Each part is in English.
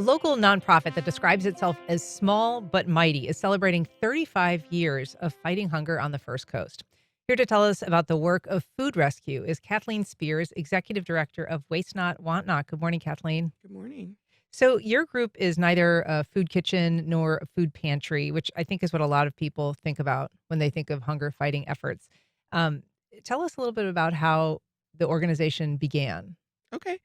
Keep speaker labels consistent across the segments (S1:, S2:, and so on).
S1: A local nonprofit that describes itself as small but mighty is celebrating 35 years of fighting hunger on the First Coast. Here to tell us about the work of food rescue is Kathleen Spears, Executive Director of Waste Not, Want Not. Good morning, Kathleen.
S2: Good morning.
S1: So, your group is neither a food kitchen nor a food pantry, which I think is what a lot of people think about when they think of hunger fighting efforts. Um, Tell us a little bit about how the organization began.
S2: Okay.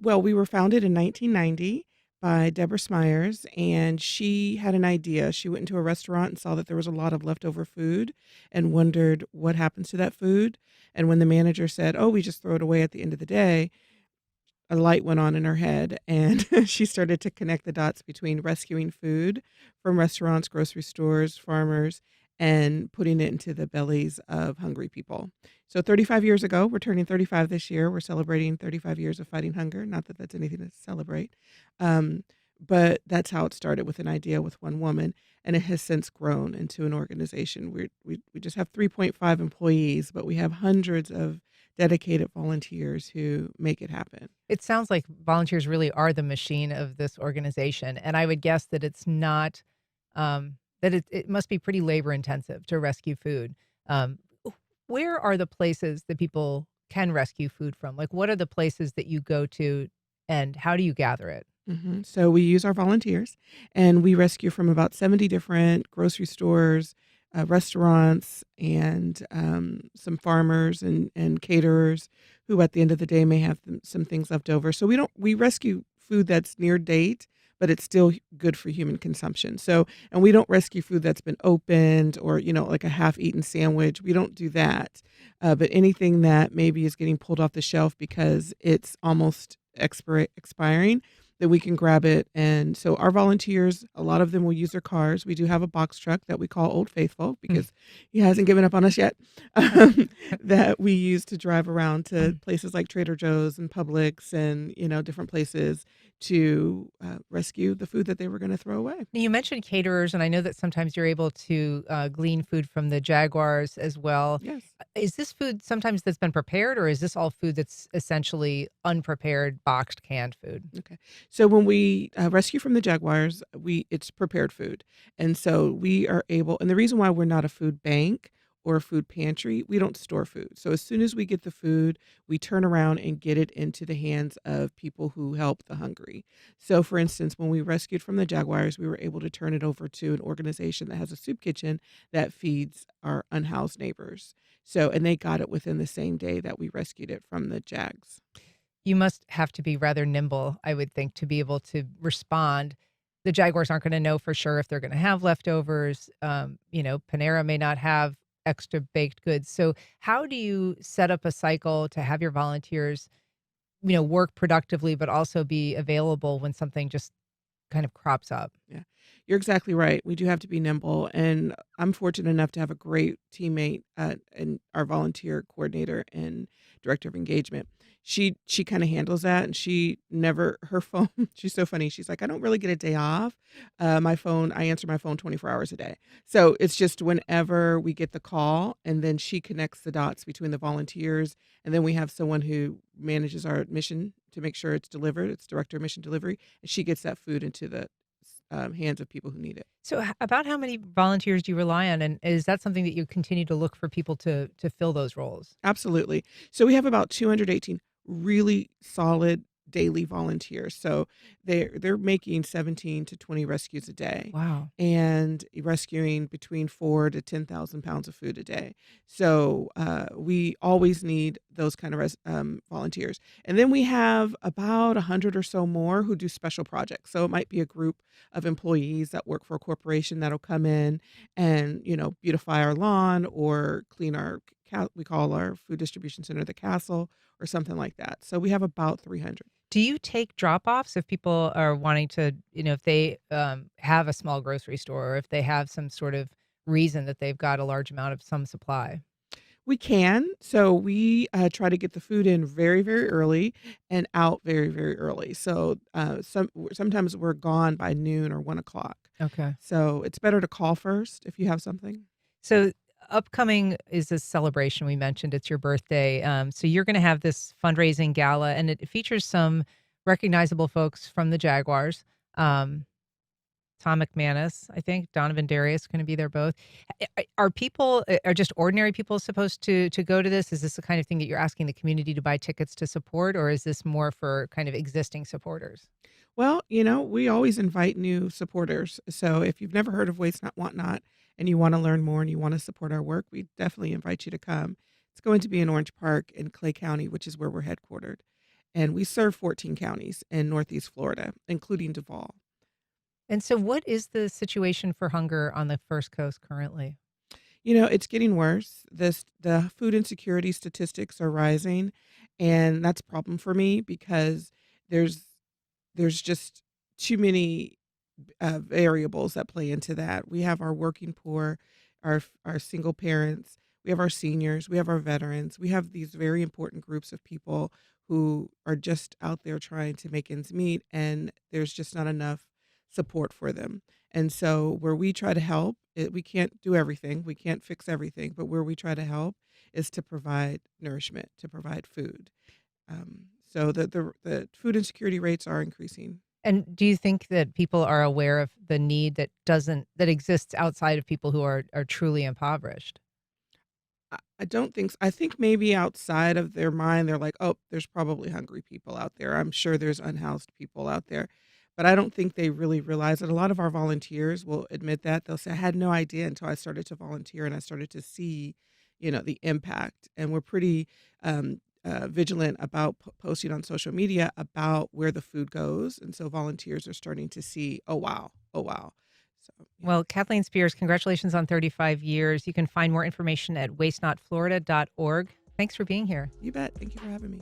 S2: Well, we were founded in 1990 by Deborah Smyers, and she had an idea. She went into a restaurant and saw that there was a lot of leftover food and wondered what happens to that food. And when the manager said, "Oh, we just throw it away at the end of the day," a light went on in her head, and she started to connect the dots between rescuing food from restaurants, grocery stores, farmers, and putting it into the bellies of hungry people. So 35 years ago, we're turning 35 this year. We're celebrating 35 years of fighting hunger. Not that that's anything to celebrate, um, but that's how it started, with an idea with one woman, and it has since grown into an organization. We just have 3.5 employees, but we have hundreds of dedicated volunteers who make it happen.
S1: It sounds like volunteers really are the machine of this organization, and I would guess that it's not, that it must be pretty labor intensive to rescue food. Um, where are the places that people can rescue food from? Like, what are the places that you go to, and how do you gather it?
S2: So we use our volunteers, and we rescue from about 70 different grocery stores, restaurants, and some farmers and caterers who, at the end of the day, may have some things left over. So we rescue food that's near date, but it's still good for human consumption. So, and we don't rescue food that's been opened, or like a half-eaten sandwich. We don't do that. But anything that maybe is getting pulled off the shelf because it's almost expiring, then we can grab it. And so our volunteers, a lot of them will use their cars. We do have a box truck that we call Old Faithful because he hasn't given up on us yet, that we use to drive around to places like Trader Joe's and Publix and, different places to rescue the food that they were going to throw away.
S1: You mentioned caterers, and I know that sometimes you're able to glean food from the Jaguars as well.
S2: Yes.
S1: Is this food sometimes that's been prepared, or is this all food that's essentially unprepared, boxed, canned food?
S2: Okay. So when we rescue from the Jaguars, it's prepared food. And so we are able, and the reason why we're not a food bank or a food pantry, we don't store food. So as soon as we get the food, we turn around and get it into the hands of people who help the hungry. So for instance, when we rescued from the Jaguars, we were able to turn it over to an organization that has a soup kitchen that feeds our unhoused neighbors. So, and they got it within the same day that we rescued it from the Jags.
S1: You must have to be rather nimble, I would think, to be able to respond. The Jaguars aren't going to know for sure if they're going to have leftovers. Panera may not have extra baked goods. So how do you set up a cycle to have your volunteers, work productively, but also be available when something just kind of crops up?
S2: Yeah, you're exactly right. We do have to be nimble, and I'm fortunate enough to have a great teammate, and our volunteer coordinator and director of engagement. She kind of handles that, and she never her phone. She's so funny. She's like, I don't really get a day off. My phone, I answer my phone 24 hours a day. So it's just whenever we get the call, and then she connects the dots between the volunteers, and then we have someone who manages our mission to make sure it's delivered. It's director of mission delivery, and she gets that food into the hands of people who need it.
S1: So about how many volunteers do you rely on? And is that something that you continue to look for people to fill those roles?
S2: Absolutely. So we have about 218 really solid daily volunteers. So they're making 17 to 20 rescues a day,
S1: Wow.
S2: and rescuing between 4 to 10,000 pounds of food a day. So we always need those kind of volunteers. And then we have about 100 or so more who do special projects. So it might be a group of employees that work for a corporation that'll come in and beautify our lawn or clean our we call our food distribution center the castle, or something like that. So we have about 300.
S1: Do you take drop-offs if people are wanting to, if they have a small grocery store, or if they have some sort of reason that they've got a large amount of some supply?
S2: We can. So we try to get the food in very, very early and out very, very early. So sometimes we're gone by noon or 1 o'clock.
S1: Okay.
S2: So it's better to call first if you have something.
S1: So upcoming is a celebration. We mentioned it's your birthday. So you're going to have this fundraising gala, and it features some recognizable folks from the Jaguars. Um, Tom McManus, I think, Donovan Darius going to be there both. Are people, are just ordinary people supposed to go to this? Is this the kind of thing that you're asking the community to buy tickets to support, or is this more for kind of existing supporters?
S2: Well, we always invite new supporters. So if you've never heard of Waste Not Want Not and you want to learn more and you want to support our work, we definitely invite you to come. It's going to be in Orange Park in Clay County, which is where we're headquartered. And we serve 14 counties in Northeast Florida, including Duval.
S1: And so, what is the situation for hunger on the First Coast currently?
S2: It's getting worse. The food insecurity statistics are rising, and that's a problem for me because there's there's just too many variables that play into that. We have our working poor, our single parents, we have our seniors, we have our veterans, we have these very important groups of people who are just out there trying to make ends meet, and there's just not enough support for them. And so, where we try to help, we can't do everything, we can't fix everything, but where we try to help is to provide nourishment, to provide food. So the food insecurity rates are increasing.
S1: And do you think that people are aware of the need that exists outside of people who are truly impoverished?
S2: I don't think I think maybe outside of their mind, they're like, "Oh, there's probably hungry people out there. I'm sure there's unhoused people out there." But I don't think they really realize it. A lot of our volunteers will admit that. They'll say, "I had no idea until I started to volunteer and I started to see, the impact." And we're pretty vigilant about posting on social media about where the food goes. And so volunteers are starting to see, "Oh, wow. Oh, wow." So, yeah.
S1: Well, Kathleen Spears, congratulations on 35 years. You can find more information at wastenotflorida.org. Thanks for being here.
S2: You bet. Thank you for having me.